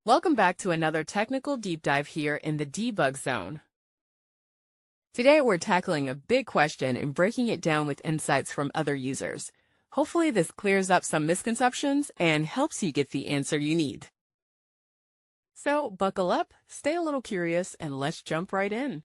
Welcome back to another technical deep dive here in the debug zone. Today we're tackling a big question and breaking it down with insights from other users. Hopefully this clears up some misconceptions and helps you get the answer you need. So buckle up, stay a little curious, and let's jump right in.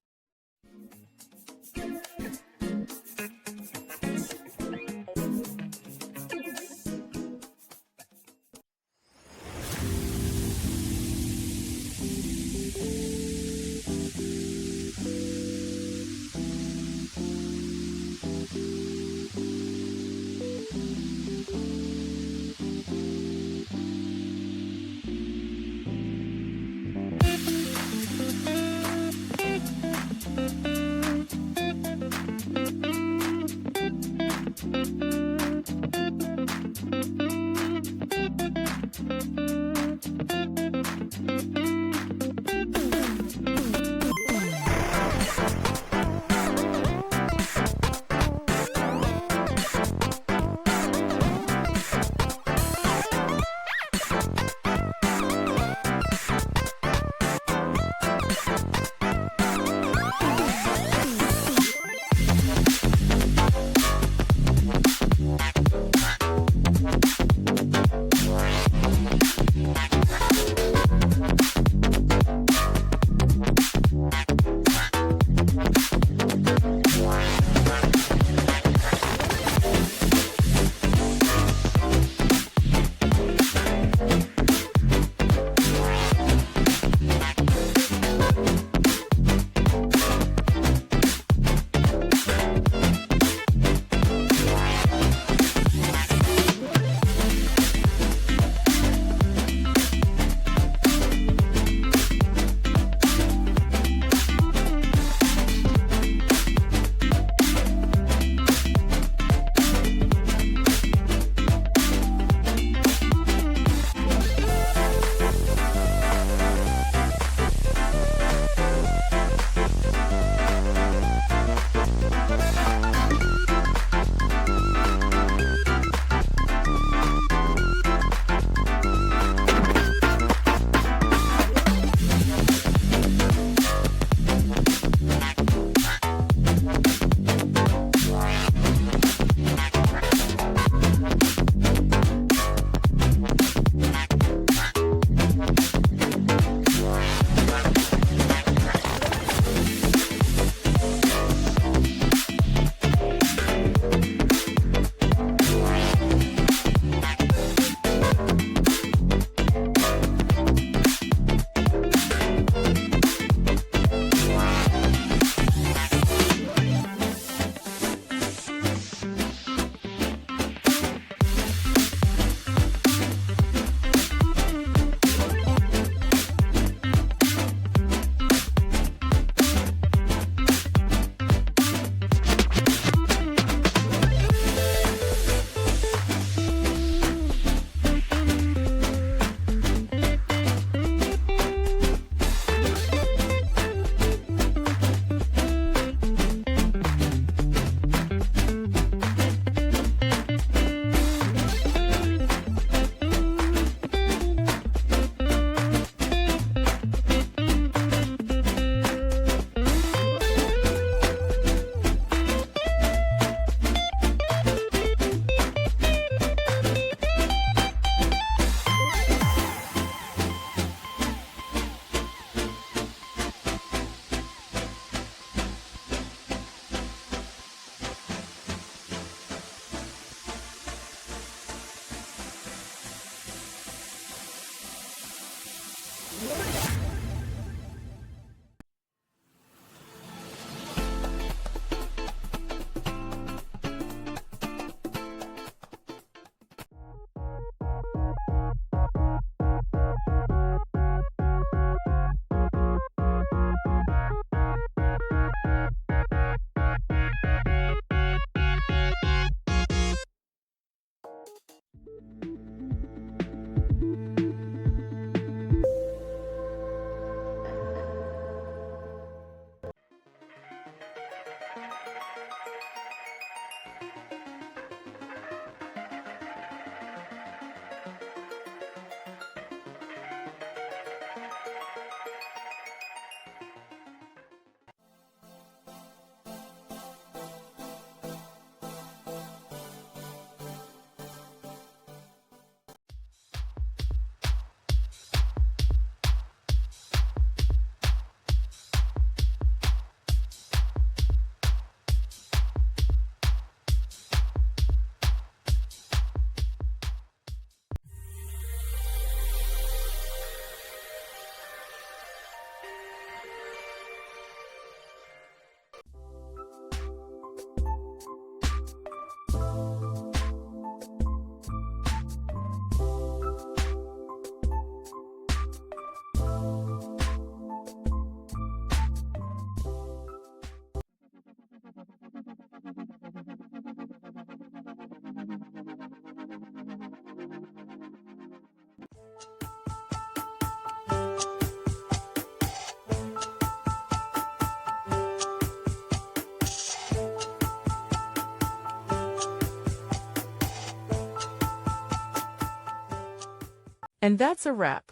And that's a wrap.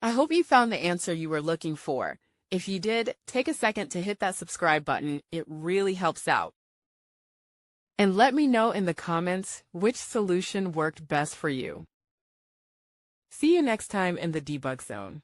I hope you found the answer you were looking for. If you did, take a second to hit that subscribe button. It really helps out. And let me know in the comments which solution worked best for you. See you next time in the debug zone.